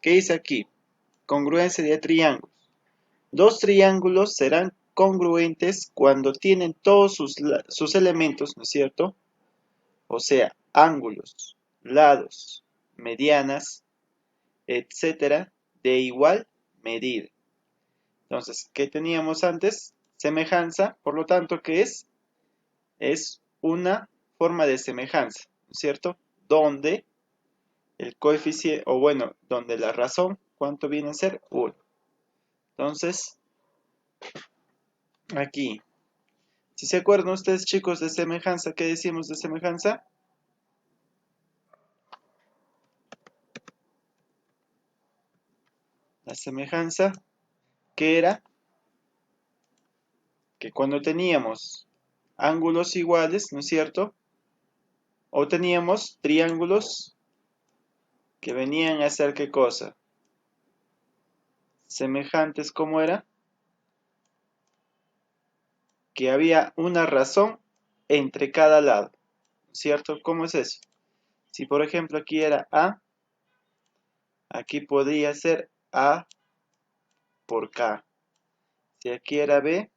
¿qué dice aquí? Congruencia de triángulos. Dos triángulos serán congruentes cuando tienen todos sus elementos, ¿no es cierto? O sea, ángulos, lados, medianas, etcétera, de igual medida. Entonces, ¿qué teníamos antes? Semejanza, por lo tanto, ¿qué es? Es una forma de semejanza, ¿no es cierto? Donde el coeficiente, o bueno, donde la razón, ¿cuánto viene a ser? 1. Entonces, aquí, si se acuerdan ustedes, chicos, de semejanza, ¿qué decimos de semejanza? La semejanza, que era que cuando teníamos ángulos iguales, ¿no es cierto? O teníamos triángulos que venían a ser ¿qué cosa? Semejantes, ¿cómo era? Que había una razón entre cada lado, ¿no es cierto? ¿Cómo es eso? Si por ejemplo aquí era A, aquí podría ser A por K. Si aquí era B,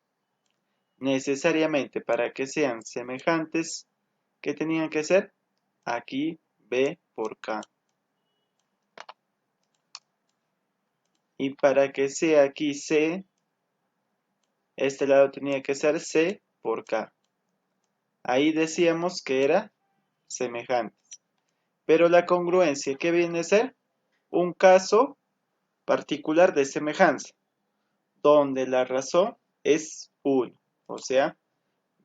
necesariamente para que sean semejantes, ¿qué tenían que ser? Aquí B por K. Y para que sea aquí C, este lado tenía que ser C por K. Ahí decíamos que era semejante. Pero la congruencia, ¿qué viene a ser? Un caso particular de semejanza, donde la razón es 1. O sea,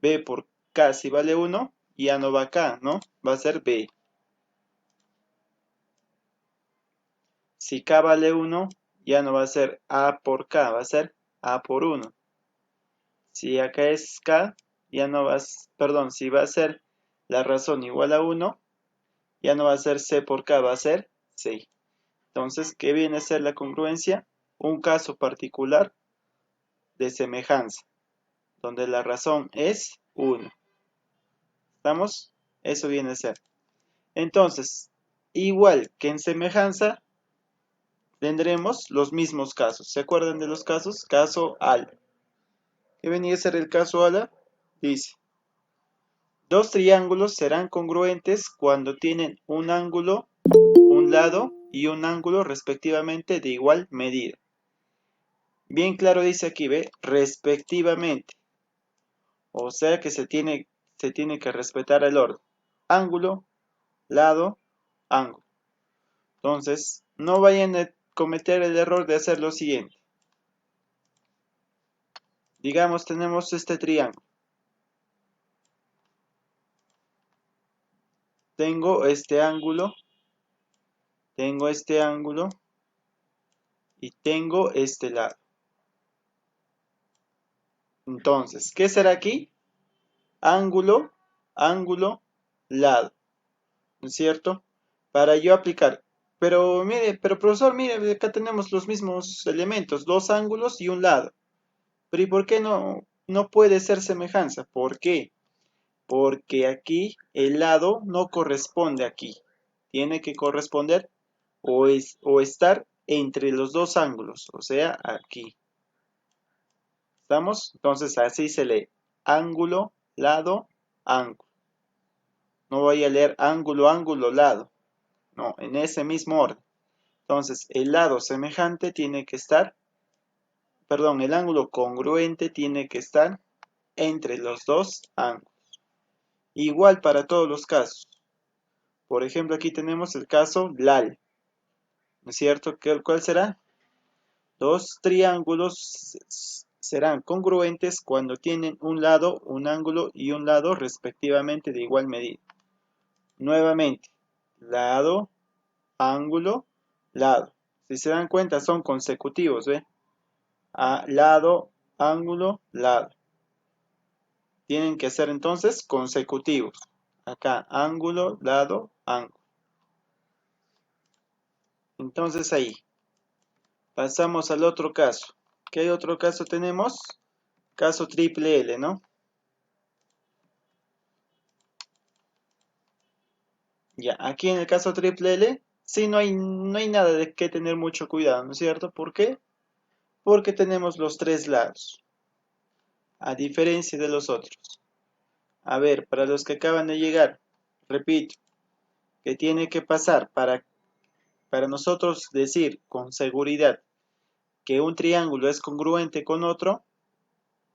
B por K si vale 1, ya no va acá, ¿no? Va a ser B. Si K vale 1, ya no va a ser A por K, va a ser A por 1. Si acá es K, ya no va a, perdón, si va a ser la razón igual a 1, ya no va a ser C por K, va a ser C. Entonces, ¿qué viene a ser la congruencia? Un caso particular de semejanza, donde la razón es 1. ¿Estamos? Eso viene a ser. Entonces, igual que en semejanza, tendremos los mismos casos. ¿Se acuerdan de los casos? Caso ALA. ¿Qué venía a ser el caso ALA? Dice, dos triángulos serán congruentes cuando tienen un ángulo, un lado y un ángulo respectivamente de igual medida. Bien claro dice aquí, ¿ve? Respectivamente. O sea que se tiene que respetar el orden. Ángulo, lado, ángulo. Entonces, no vayan a cometer el error de hacer lo siguiente. Digamos, tenemos este triángulo. Tengo este ángulo y tengo este lado. Entonces, ¿qué será aquí? Ángulo, ángulo, lado. ¿No es cierto? Para yo aplicar. Pero mire, pero profesor, mire, acá tenemos los mismos elementos, dos ángulos y un lado. Pero ¿y por qué no puede ser semejanza? ¿Por qué? Porque aquí el lado no corresponde aquí. Tiene que corresponder o estar entre los dos ángulos, o sea, aquí. ¿Estamos? Entonces así se lee. Ángulo, lado, ángulo. No voy a leer ángulo, ángulo, lado. No, en ese mismo orden. Entonces, el lado semejante tiene que estar, perdón, el ángulo congruente tiene que estar entre los dos ángulos. Igual para todos los casos. Por ejemplo, aquí tenemos el caso LAL. ¿No es cierto? ¿Cuál será? Dos triángulos serán congruentes cuando tienen un lado, un ángulo y un lado respectivamente de igual medida. Nuevamente, lado, ángulo, lado. Si se dan cuenta son consecutivos, ¿ve? Lado, ángulo, lado. Tienen que ser entonces consecutivos. Acá, ángulo, lado, ángulo. Entonces ahí. Pasamos al otro caso. ¿Qué otro caso tenemos? Caso triple L, ¿no? Ya, aquí en el caso triple L Sí, no hay nada de que tener mucho cuidado, ¿no es cierto? ¿Por qué? Porque tenemos los tres lados, a diferencia de los otros. A ver, para los que acaban de llegar, repito, que tiene que pasar para nosotros decir con seguridad que un triángulo es congruente con otro,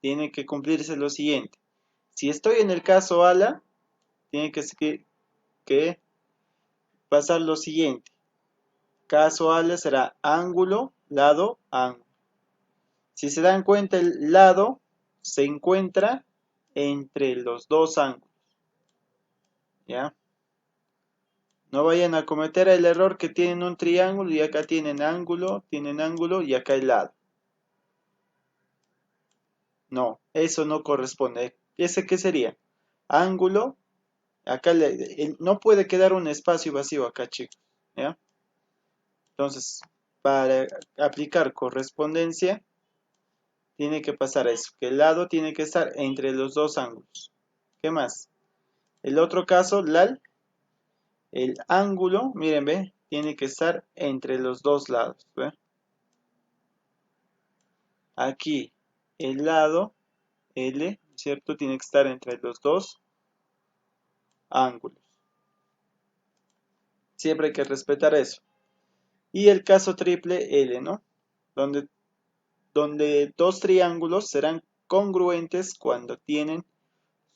tiene que cumplirse lo siguiente. Si estoy en el caso ala, tiene que pasar lo siguiente. Caso ala será ángulo, lado, ángulo. Si se dan cuenta, el lado se encuentra entre los dos ángulos. ¿Ya? No vayan a cometer el error que tienen un triángulo y acá tienen ángulo y acá el lado. No, eso no corresponde. ¿Ese qué sería? Ángulo. Acá no puede quedar un espacio vacío acá, chicos. ¿Ya? Entonces, para aplicar correspondencia, tiene que pasar eso, que el lado tiene que estar entre los dos ángulos. ¿Qué más? El otro caso, el ángulo, miren, ve, tiene que estar entre los dos lados. ¿Ve? Aquí, el lado L, ¿cierto? Tiene que estar entre los dos ángulos. Siempre hay que respetar eso. Y el caso triple L, ¿no? Donde dos triángulos serán congruentes cuando tienen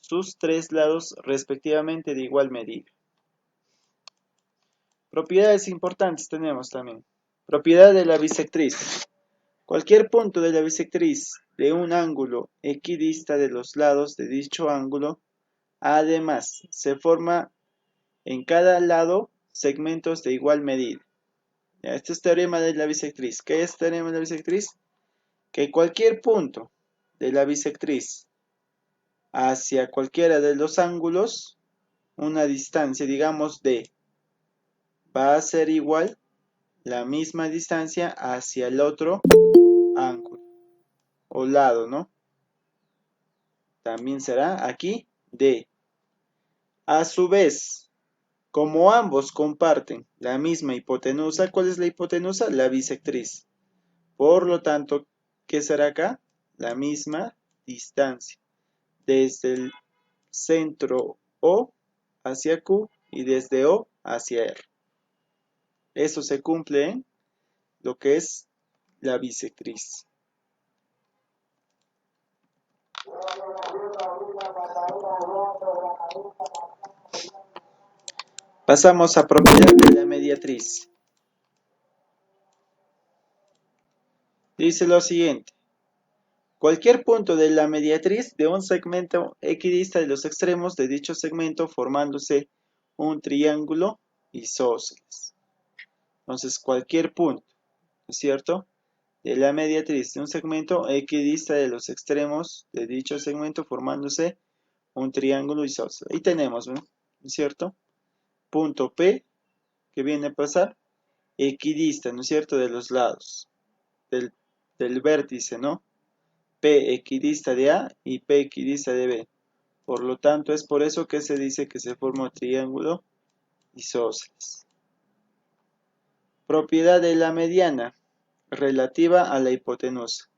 sus tres lados respectivamente de igual medida. Propiedades importantes tenemos también. Propiedad de la bisectriz. Cualquier punto de la bisectriz de un ángulo equidista de los lados de dicho ángulo, además, se forma en cada lado segmentos de igual medida. Ya, este es teorema de la bisectriz. ¿Qué es teorema de la bisectriz? Que cualquier punto de la bisectriz hacia cualquiera de los ángulos, una distancia, digamos, d, va a ser igual la misma distancia hacia el otro ángulo o lado, ¿no? También será aquí d. A su vez, como ambos comparten la misma hipotenusa, ¿cuál es la hipotenusa? La bisectriz. Por lo tanto, ¿qué será acá? La misma distancia. Desde el centro O hacia Q y desde O hacia R. Eso se cumple en lo que es la bisectriz. Pasamos a propiedad de la mediatriz. Dice lo siguiente. Cualquier punto de la mediatriz de un segmento equidista de los extremos de dicho segmento formándose un triángulo isósceles. Entonces, cualquier punto, ¿no es cierto?, de la mediatriz de un segmento equidista de los extremos de dicho segmento formándose un triángulo isósceles. Ahí tenemos, ¿no es cierto? Punto P, que viene a pasar, equidista, ¿no es cierto?, de los lados del vértice, ¿no? P equidista de A y P equidista de B. Por lo tanto, es por eso que se dice que se forma un triángulo isósceles. Propiedad de la mediana relativa a la hipotenusa.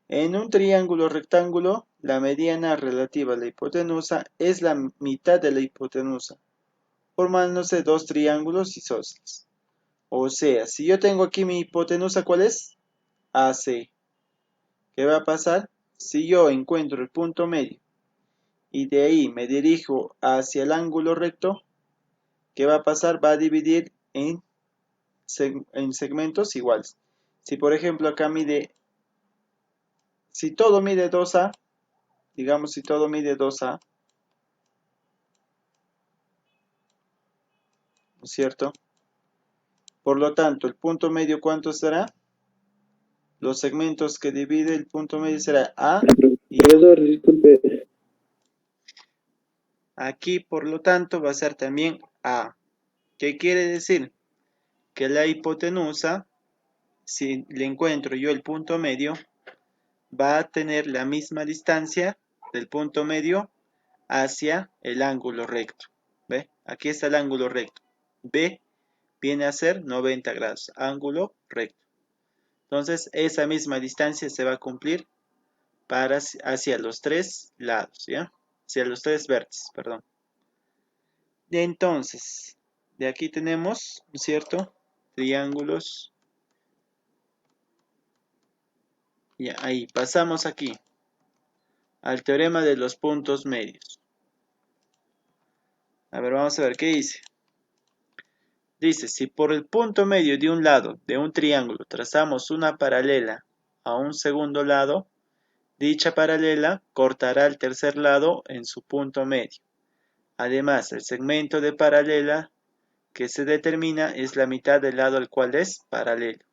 En un triángulo rectángulo, la mediana relativa a la hipotenusa es la mitad de la hipotenusa, formándose dos triángulos isósceles. O sea, si yo tengo aquí mi hipotenusa, ¿cuál es? AC. ¿Qué va a pasar? Si yo encuentro el punto medio y de ahí me dirijo hacia el ángulo recto, ¿qué va a pasar? Va a dividir en segmentos iguales. Si por ejemplo acá si todo mide 2A, digamos si todo mide 2A, ¿no es cierto? Por lo tanto, el punto medio, ¿cuánto será? Los segmentos que divide el punto medio será A y Profesor, disculpe. aquí, por lo tanto, va a ser también A. ¿Qué quiere decir? Que la hipotenusa, si le encuentro yo el punto medio, va a tener la misma distancia del punto medio hacia el ángulo recto. ¿Ve? Aquí está el ángulo recto. B viene a ser 90 grados, ángulo recto. Entonces, esa misma distancia se va a cumplir hacia los tres lados, ¿ya? Hacia los tres vértices, perdón. Entonces, de aquí tenemos, ¿no es cierto? Triángulos. Ya, ahí, pasamos aquí al teorema de los puntos medios. A ver, vamos a ver qué dice. Dice, si por el punto medio de un lado de un triángulo trazamos una paralela a un segundo lado, dicha paralela cortará el tercer lado en su punto medio. Además, el segmento de paralela que se determina es la mitad del lado al cual es paralelo.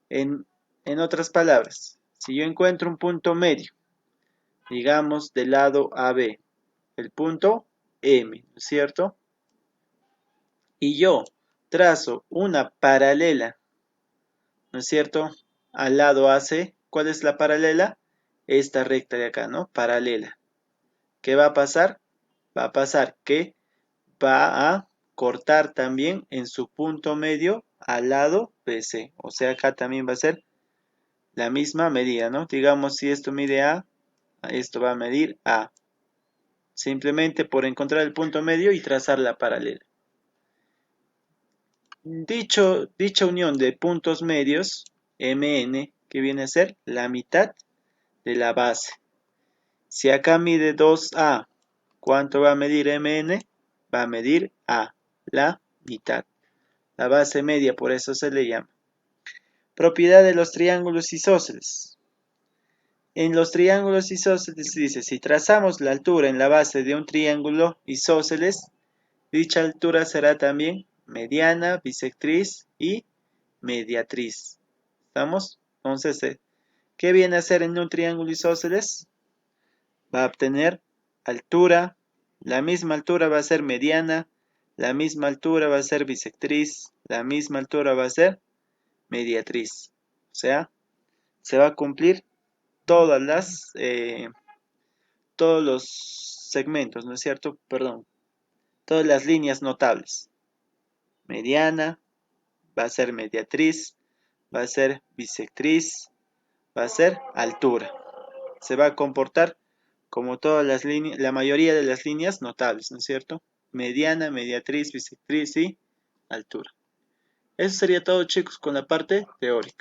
En otras palabras, si yo encuentro un punto medio, digamos del lado AB, el punto M, ¿no es cierto? Y yo trazo una paralela, ¿no es cierto? Al lado AC, ¿cuál es la paralela? Esta recta de acá, ¿no? Paralela. ¿Qué va a pasar? Va a pasar que va a cortar también en su punto medio al lado BC. O sea, acá también va a ser la misma medida, ¿no? Digamos, si esto mide A, esto va a medir A. Simplemente por encontrar el punto medio y trazar la paralela. Dicha unión de puntos medios, MN, que viene a ser la mitad de la base. Si acá mide 2A, ¿cuánto va a medir MN? Va a medir A, la mitad. La base media, por eso se le llama. Propiedad de los triángulos isósceles. En los triángulos isósceles dice, si trazamos la altura en la base de un triángulo isósceles, dicha altura será también mediana, bisectriz y mediatriz. ¿Estamos? Entonces, ¿qué viene a ser en un triángulo isósceles? Va a obtener altura, la misma altura va a ser mediana, la misma altura va a ser bisectriz, la misma altura va a ser mediatriz. O sea, se va a cumplir todos los segmentos, ¿no es cierto? Perdón, todas las líneas notables. Mediana, va a ser mediatriz, va a ser bisectriz, va a ser altura. Se va a comportar como todas las líneas, la mayoría de las líneas notables, ¿no es cierto? Mediana, mediatriz, bisectriz y altura. Eso sería todo, chicos, con la parte teórica.